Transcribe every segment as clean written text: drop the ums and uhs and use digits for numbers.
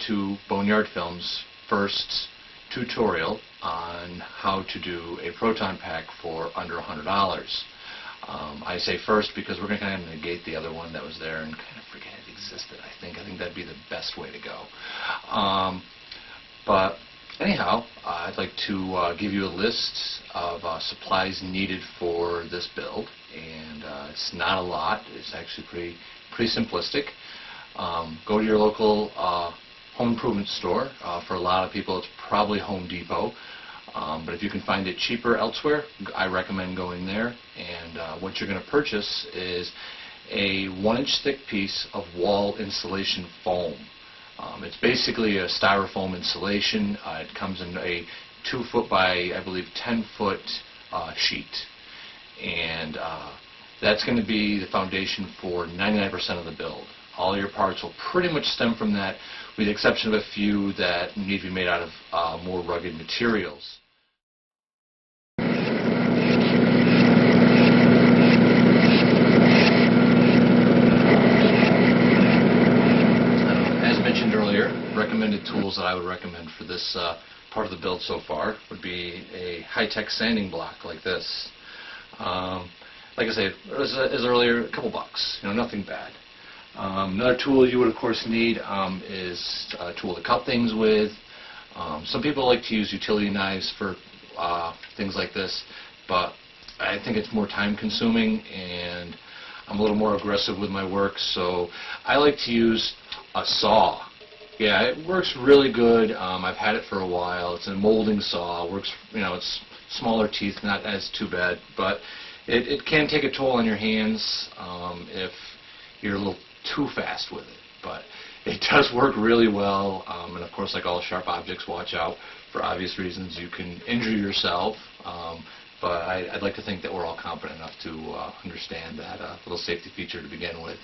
into Boneyard Films' first tutorial on how to do a proton pack for under $100. I say first because we're going to kind of negate the other one that was there and kind of forget it existed. I think that'd be the best way to go. But anyhow, I'd like to give you a list of supplies needed for this build, and it's not a lot. It's actually pretty simplistic. Go to your local home improvement store. For a lot of people, it's probably Home Depot. But if you can find it cheaper elsewhere, I recommend going there. And what you're going to purchase is a 1-inch thick piece of wall insulation foam. It's basically a styrofoam insulation. It comes in a 2-foot by, I believe, 10-foot sheet. And that's going to be the foundation for 99% of the build. All your parts will pretty much stem from that, with the exception of a few that need to be made out of more rugged materials. Recommended tools that I would recommend for this part of the build so far would be a high-tech sanding block like this. Like I said, as earlier, a couple bucks, nothing bad. Another tool you would of course need is a tool to cut things with. Some people like to use utility knives for things like this, but I think it's more time consuming and I'm a little more aggressive with my work, so I like to use a saw. Yeah, it works really good. I've had it for a while. It's a molding saw. It works, it's smaller teeth, not as too bad, but it can take a toll on your hands if you're a little too fast with it. But it does work really well, and of course, like all sharp objects, watch out. For obvious reasons, you can injure yourself, but I'd like to think that we're all competent enough to understand that little safety feature to begin with.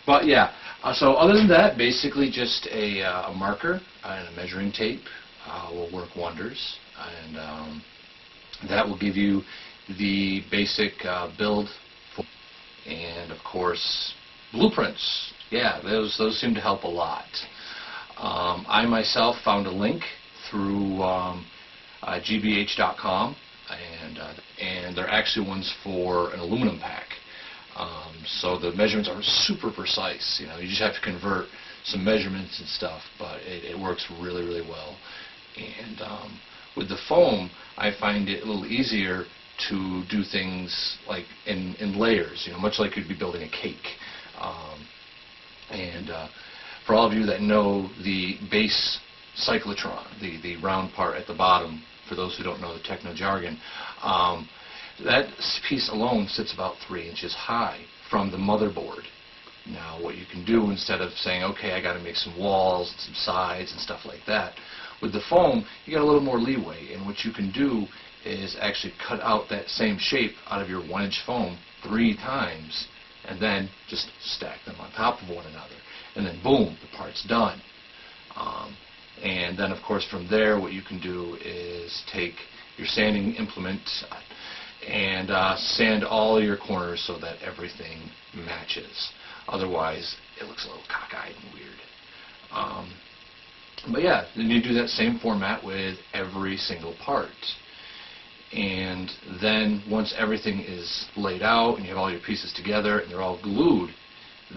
But yeah, so other than that, basically just a marker and a measuring tape will work wonders, and that will give you the basic build, and of course blueprints. Yeah, those seem to help a lot. I myself found a link through gbh.com, and they're actually ones for an aluminum pack. So the measurements are super precise. You just have to convert some measurements and stuff, but it works really, really well. And with the foam, I find it a little easier to do things like in layers, much like you'd be building a cake. For all of you that know the base cyclotron, the round part at the bottom, for those who don't know the techno jargon, that piece alone sits about 3 inches high from the motherboard. Now what you can do, instead of saying, okay, I got to make some walls and some sides and stuff like that, with the foam you got a little more leeway, and what you can do is actually cut out that same shape out of your 1-inch foam 3 times and then just stack them on top of one another, and then boom, the part's done. And then of course from there what you can do is take your sanding implement and sand all your corners so that everything matches. Otherwise it looks a little cockeyed and weird. But yeah, then you do that same format with every single part. And then once everything is laid out and you have all your pieces together and they're all glued,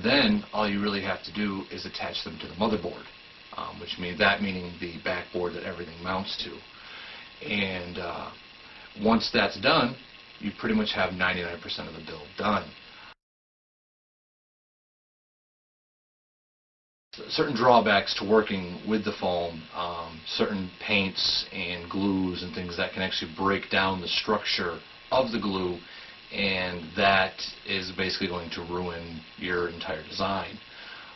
then all you really have to do is attach them to the motherboard, meaning the backboard that everything mounts to. And once that's done, you pretty much have 99% of the build done. Certain drawbacks to working with the foam, certain paints and glues and things that can actually break down the structure of the glue, and that is basically going to ruin your entire design.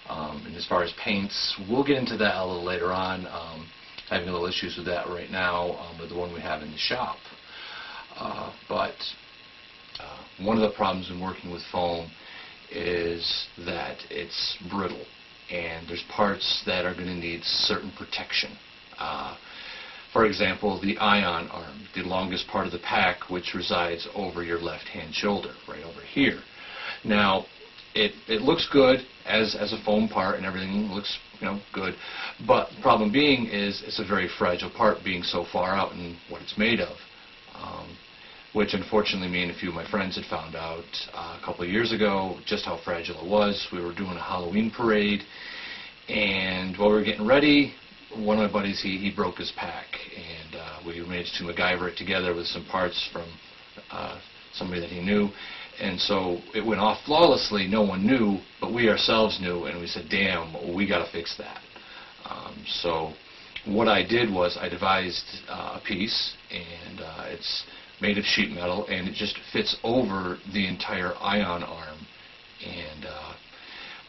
And as far as paints, we'll get into that a little later on. Having a little issues with that right now with the one we have in the shop. But one of the problems in working with foam is that it's brittle, and there's parts that are going to need certain protection. For example, the ion arm, the longest part of the pack, which resides over your left-hand shoulder, right over here. Now, it looks good as a foam part, and everything looks, you know, good. But the problem being is it's a very fragile part, being so far out in what it's made of. Which unfortunately me and a few of my friends had found out a couple of years ago just how fragile it was. We were doing a Halloween parade, and while we were getting ready, one of my buddies, he broke his pack, and we managed to MacGyver it together with some parts from somebody that he knew, and so it went off flawlessly. No one knew, but we ourselves knew, and we said, damn, we got to fix that. So what I did was I devised a piece, and it's made of sheet metal, and it just fits over the entire ion arm, and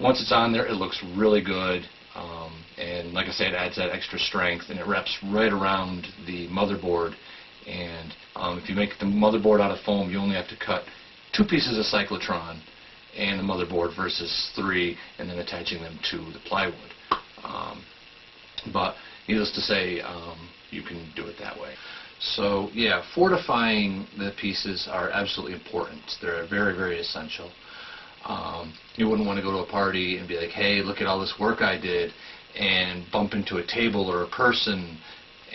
once it's on there, it looks really good, and like I said, it adds that extra strength, and it wraps right around the motherboard. And if you make the motherboard out of foam, you only have to cut 2 pieces of cyclotron and the motherboard versus 3, and then attaching them to the plywood. But needless to say, you can do it that way. So yeah, fortifying the pieces are absolutely important. They're very, very essential. You wouldn't want to go to a party and be like, hey, look at all this work I did, and bump into a table or a person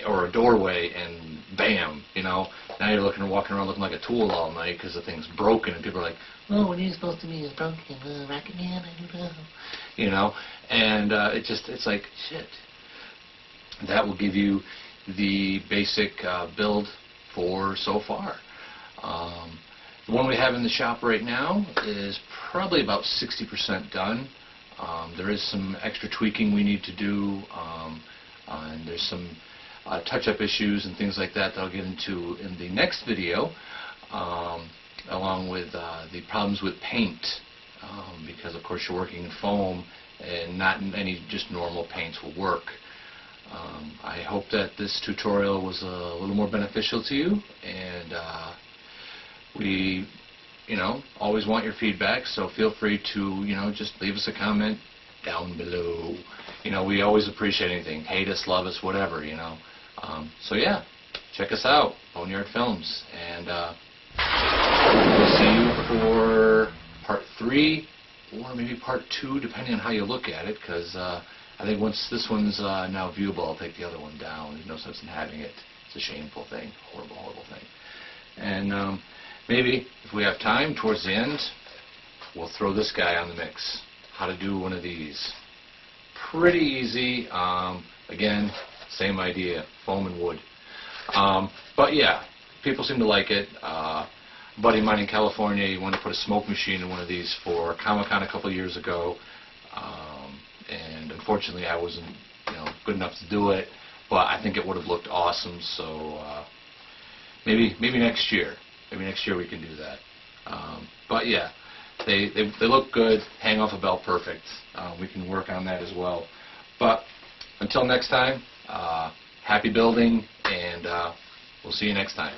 or a doorway, and bam, you know, now you're walking around looking like a tool all night because the thing's broken, and people are like, oh, what are you supposed to be? It's broken, Rocket Man, I don't know. You know, and it's like, shit. That will give you the basic build for so far. The one we have in the shop right now is probably about 60% done. There is some extra tweaking we need to do, and there's some touch-up issues and things like that I'll get into in the next video, along with the problems with paint, because of course you're working in foam, and not any just normal paints will work. I hope that this tutorial was a little more beneficial to you, and we, you know, always want your feedback, so feel free to, you know, just leave us a comment down below. You know, we always appreciate anything. Hate us, love us, whatever, you know. So yeah, check us out, Boneyard Films, and we'll see you for part 3 or maybe part 2, depending on how you look at it, because I think once this one's now viewable, I'll take the other one down. There's no sense in having it. It's a shameful thing, horrible, horrible thing. And maybe if we have time towards the end, we'll throw this guy on the mix. How to do one of these. Pretty easy. Again, same idea, foam and wood. But yeah, people seem to like it. A buddy of mine in California, he wanted to put a smoke machine in one of these for Comic-Con a couple of years ago. And unfortunately I wasn't, you know, good enough to do it, but I think it would have looked awesome. So maybe next year. Maybe next year we can do that. But yeah, they look good, hang off a belt perfect. We can work on that as well. But until next time, happy building, and we'll see you next time.